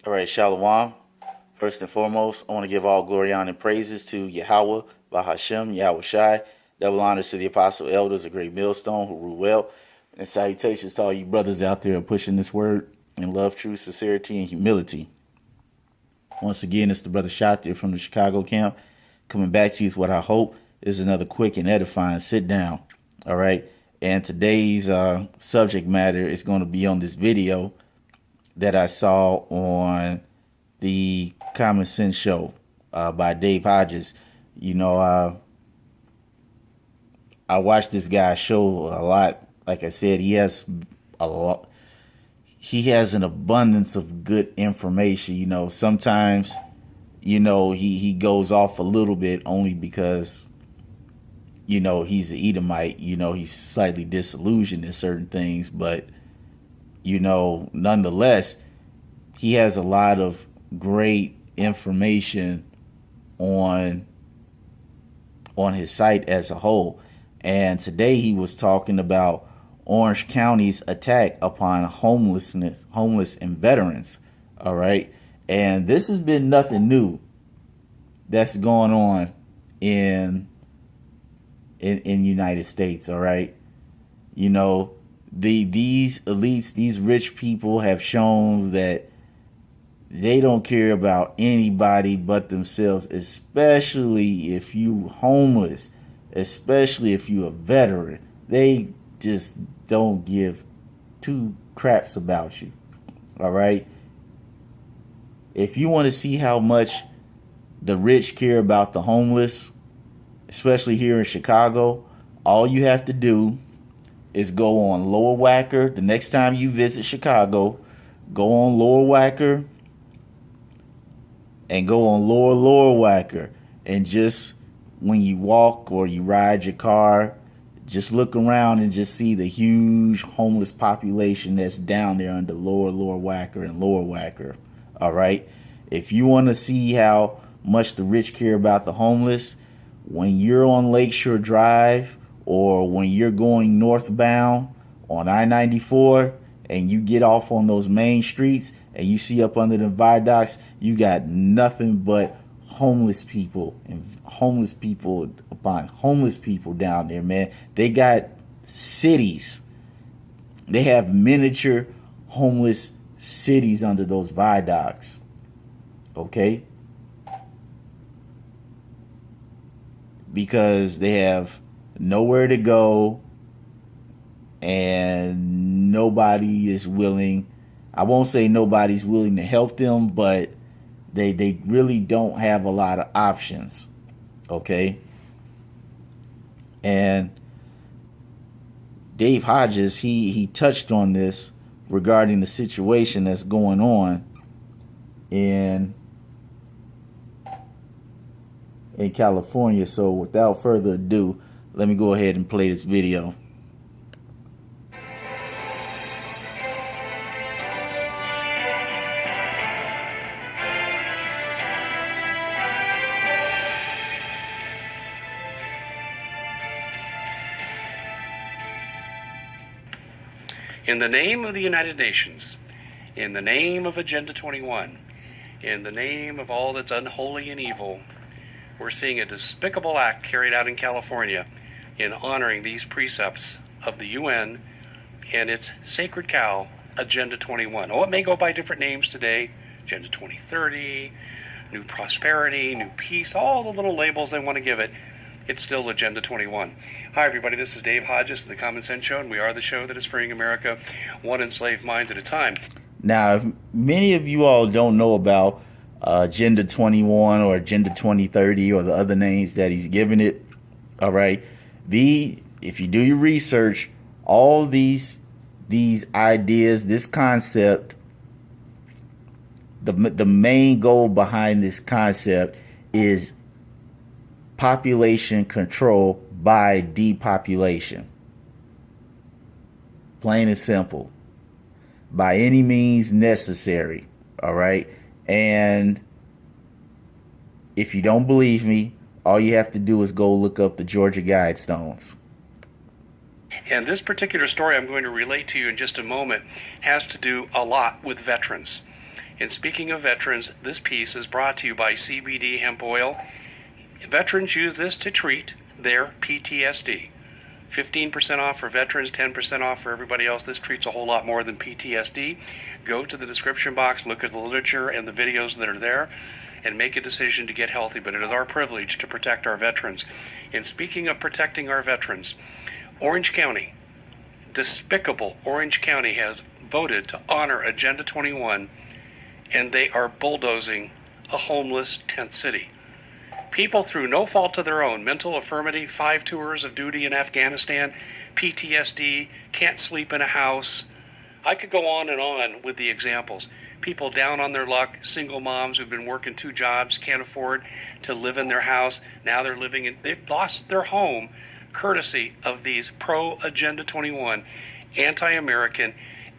All right, Shalom. First and foremost, I want to give all glory, honor, and praises to Yahweh, Bahashem, Yahweh Shai. Double honors to the apostle elders, a great millstone who rule well. And salutations to all you brothers out there pushing this word in love, truth, sincerity, and humility. Once again, it's the brother Shatir from the Chicago camp coming back to you with what I hope is another quick and edifying sit down. All right. And today's subject matter is going to be on this video that I saw on the Common Sense Show by Dave Hodges. You know, I watched this guy show a lot. Like I said, he has a lot. He has an abundance of good information. You know, sometimes, you know, he goes off a little bit only because, you know, he's an Edomite. You know, he's slightly disillusioned in certain things, but, you know, nonetheless, he has a lot of great information on his site as a whole. And today he was talking about Orange County's attack upon homeless and veterans. All right. And this has been nothing new that's going on in United States. All right. You know, these elites, these rich people have shown that they don't care about anybody but themselves, especially if you homeless, especially if you a veteran. They just don't give two craps about you. All right. If you want to see how much the rich care about the homeless, especially here in Chicago, all you have to do is go on Lower Wacker. The next time you visit Chicago, go on Lower Wacker and go on Lower Wacker, and just when you walk or you ride your car, just look around and just see the huge homeless population that's down there under Lower Wacker and Lower Wacker. All right. If you want to see how much the rich care about the homeless, when you're on Lakeshore Drive or when you're going northbound on I-94 and you get off on those main streets and you see up under the viaducts, you got nothing but homeless people and homeless people upon homeless people down there, man. They got cities. They have miniature homeless cities under those viaducts. Okay? Because they have nowhere to go and nobody is willing. I won't say nobody's willing to help them, but they really don't have a lot of options. Okay. And Dave Hodges, he touched on this regarding the situation that's going on in California. So without further ado, let me go ahead and play this video. In the name of the United Nations, in the name of Agenda 21, in the name of all that's unholy and evil, we're seeing a despicable act carried out in California in honoring these precepts of the UN and its sacred cow, Agenda 21. Oh, it may go by different names today, Agenda 2030, New Prosperity, New Peace, all the little labels they want to give it. It's still Agenda 21. Hi, everybody. This is Dave Hodges of the Common Sense Show, and we are the show that is freeing America one enslaved mind at a time. Now, if many of you all don't know about Agenda 21 or Agenda 2030 or the other names that he's given it, all right, if you do your research, all these ideas, this concept, the main goal behind this concept is population control by depopulation. Plain and simple. By any means necessary. All right. And if you don't believe me, all you have to do is go look up the Georgia Guidestones. And this particular story I'm going to relate to you in just a moment has to do a lot with veterans. And speaking of veterans, this piece is brought to you by CBD hemp oil. Veterans use this to treat their PTSD. 15% off for veterans, 10% off for everybody else. This treats a whole lot more than PTSD. Go to the description box, look at the literature and the videos that are there, and make a decision to get healthy. But it is our privilege to protect our veterans. And speaking of protecting our veterans, Orange County, despicable Orange County, has voted to honor Agenda 21, and they are bulldozing a homeless tent city. People through no fault of their own, mental infirmity, 5 tours of duty in Afghanistan, PTSD, can't sleep in a house. I could go on with the examples. People down on their luck, single moms who've been working 2 jobs, can't afford to live in their house. Now they've lost their home courtesy of these pro-Agenda 21, anti-American,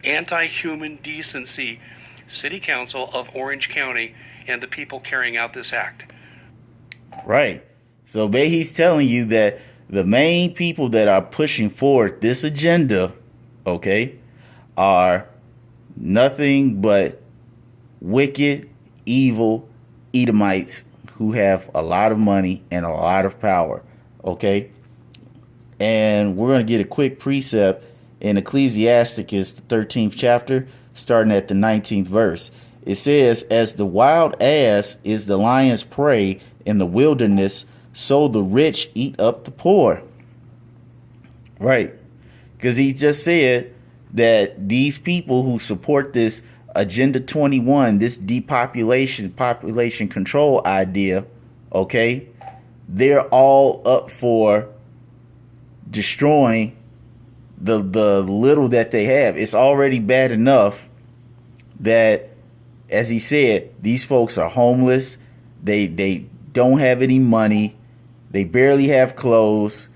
anti-human decency City Council of Orange County and the people carrying out this act. Right. So he's telling you that the main people that are pushing forward this agenda, okay, are nothing but wicked, evil Edomites who have a lot of money and a lot of power, okay? And we're going to get a quick precept in Ecclesiasticus, the 13th chapter, starting at the 19th verse. It says, as the wild ass is the lion's prey in the wilderness, so the rich eat up the poor. Right. Because he just said that these people who support this Agenda 21, this population control idea, okay, they're all up for destroying the little that they have. It's already bad enough that, as he said, these folks are homeless. They don't have any money. They barely have clothes.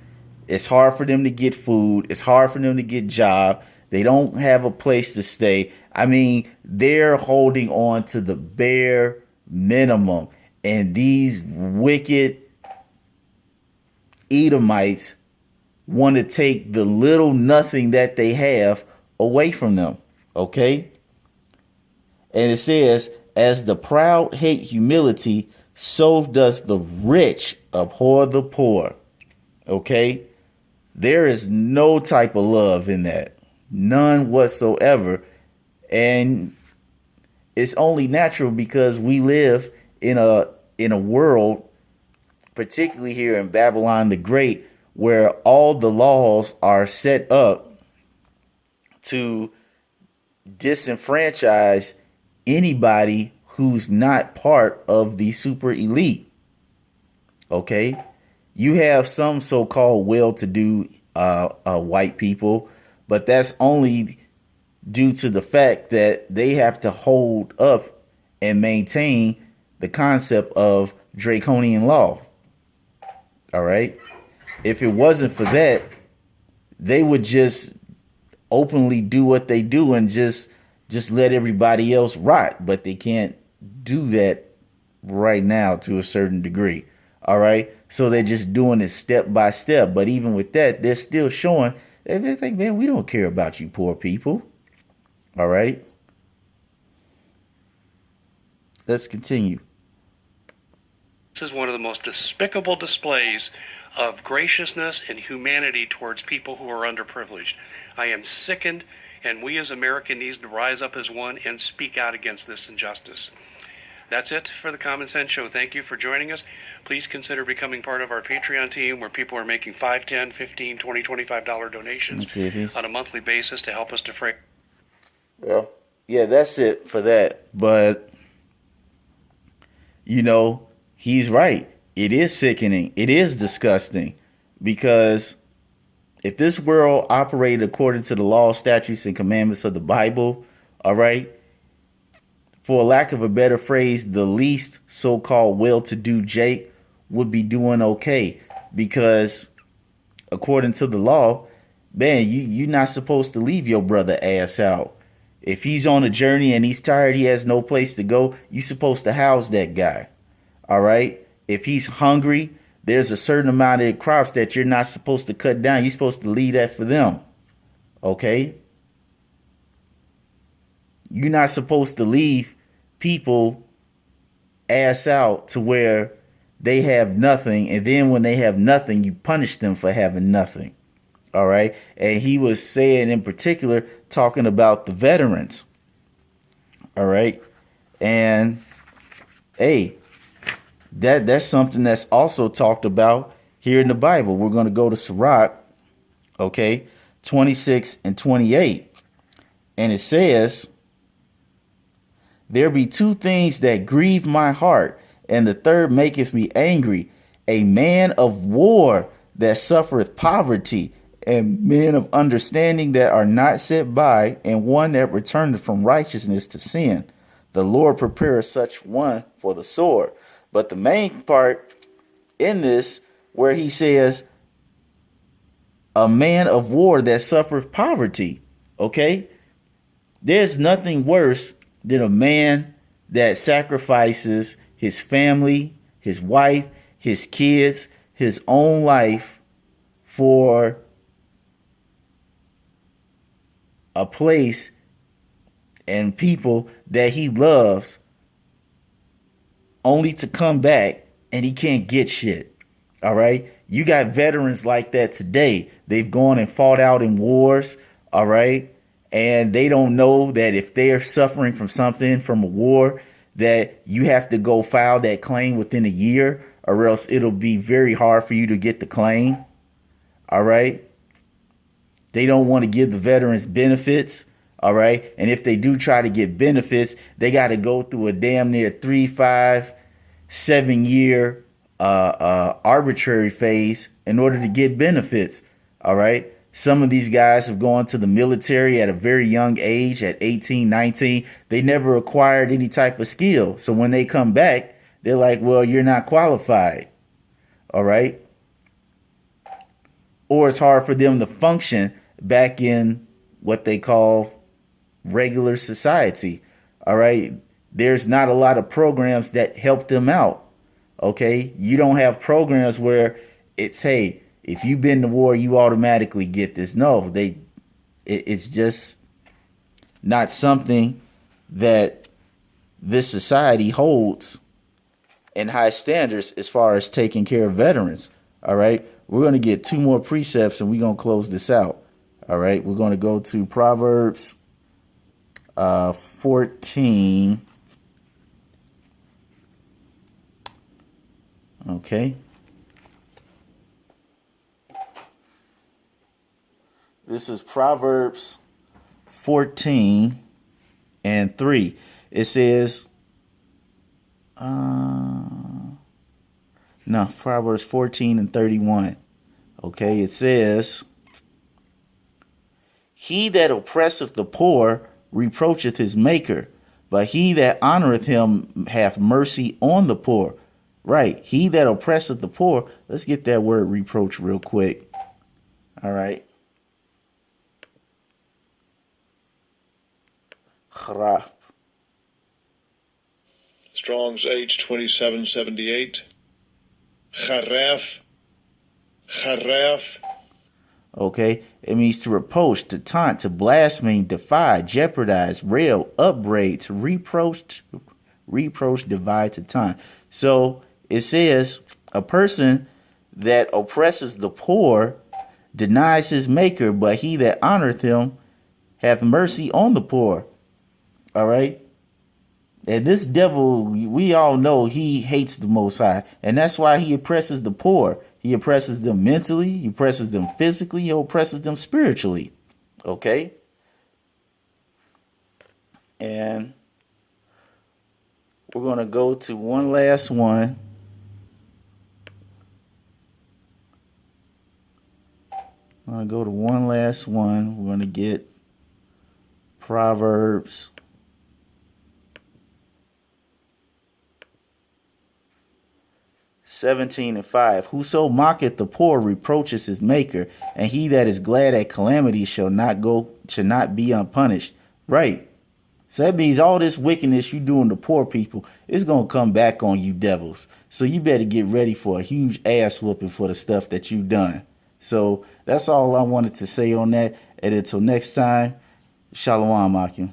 It's hard for them to get food. It's hard for them to get a job. They don't have a place to stay. I mean, they're holding on to the bare minimum. And these wicked Edomites want to take the little nothing that they have away from them. Okay? And it says, as the proud hate humility, so does the rich abhor the poor. Okay? There is no type of love in that. None whatsoever. And it's only natural because we live in a world, particularly here in Babylon the Great, where all the laws are set up to disenfranchise anybody who's not part of the super elite. Okay? You have some so-called well-to-do white people, but that's only due to the fact that they have to hold up and maintain the concept of draconian law. All right? If it wasn't for that, they would just openly do what they do and just let everybody else rot. But they can't do that right now to a certain degree. All right? So they're just doing it step by step. But even with that, they're still showing, they think, man, we don't care about you poor people. All right? Let's continue. This is one of the most despicable displays of graciousness and humanity towards people who are underprivileged. I am sickened, and we as Americans need to rise up as one and speak out against this injustice. That's it for the Common Sense Show. Thank you for joining us. Please consider becoming part of our Patreon team, where people are making $5, $10, $15, $20, $25 donations on a monthly basis to help us defray. Well, yeah, that's it for that. But, you know, he's right. It is sickening. It is disgusting, because if this world operated according to the law, statutes, and commandments of the Bible, all right, for lack of a better phrase, the least so-called well-to-do Jake would be doing okay, because according to the law, man, you're not supposed to leave your brother ass out. If he's on a journey and he's tired, he has no place to go, you're supposed to house that guy. All right? If he's hungry, there's a certain amount of crops that you're not supposed to cut down. You're supposed to leave that for them. Okay? You're not supposed to leave people ass out to where they have nothing, and then when they have nothing, you punish them for having nothing. All right. And he was saying in particular, talking about the veterans. All right. And hey, that's something that's also talked about here in the Bible. We're going to go to Sirach, okay, 26 and 28. And it says, there be two things that grieve my heart, and the third maketh me angry, a man of war that suffereth poverty, and men of understanding that are not set by, and one that returneth from righteousness to sin. The Lord prepareth such one for the sword. But the main part in this, where he says, a man of war that suffereth poverty, okay? There's nothing worse than a man that sacrifices his family, his wife, his kids, his own life for a place and people that he loves, only to come back and he can't get shit. All right. You got veterans like that today. They've gone and fought out in wars. All right. And they don't know that if they are suffering from something from a war, that you have to go file that claim within a year, or else it'll be very hard for you to get the claim. All right. They don't want to give the veterans benefits. All right. And if they do try to get benefits, they got to go through a damn near 3, 5, 7 year arbitrary phase in order to get benefits. All right. Some of these guys have gone to the military at a very young age, at 18, 19. They never acquired any type of skill. So when they come back, they're like, well, you're not qualified. All right. Or it's hard for them to function back in what they call regular society. All right. There's not a lot of programs that help them out. Okay. You don't have programs where it's, hey, if you've been to war, you automatically get this. No, it's just not something that this society holds in high standards as far as taking care of veterans. All right. We're going to get 2 more precepts and we're going to close this out. All right. We're going to go to Proverbs 14. Okay. This is Proverbs 14 and 3. It says, Proverbs 14 and 31. Okay, it says, he that oppresseth the poor reproacheth his maker, but he that honoreth him hath mercy on the poor. Right, he that oppresseth the poor. Let's get that word reproach real quick. All right. Strong's H2778. Charef. Okay, it means to reproach, to taunt, to blaspheme, defy, jeopardize, rail, upbraid, to reproach, divide, to taunt. So it says a person that oppresses the poor denies his maker, but he that honoreth him hath mercy on the poor. All right. And this devil, we all know he hates the Most High. And that's why he oppresses the poor. He oppresses them mentally. He oppresses them physically. He oppresses them spiritually. Okay. And we're going to go to one last one. I'm going to go to one last one. We're going to get Proverbs 17 and 5. Whoso mocketh the poor reproaches his maker, and he that is glad at calamity shall not be unpunished. Right. So that means all this wickedness you doing to poor people is going to come back on you devils. So you better get ready for a huge ass whooping for the stuff that you've done. So that's all I wanted to say on that. And until next time, Shalom, Akim.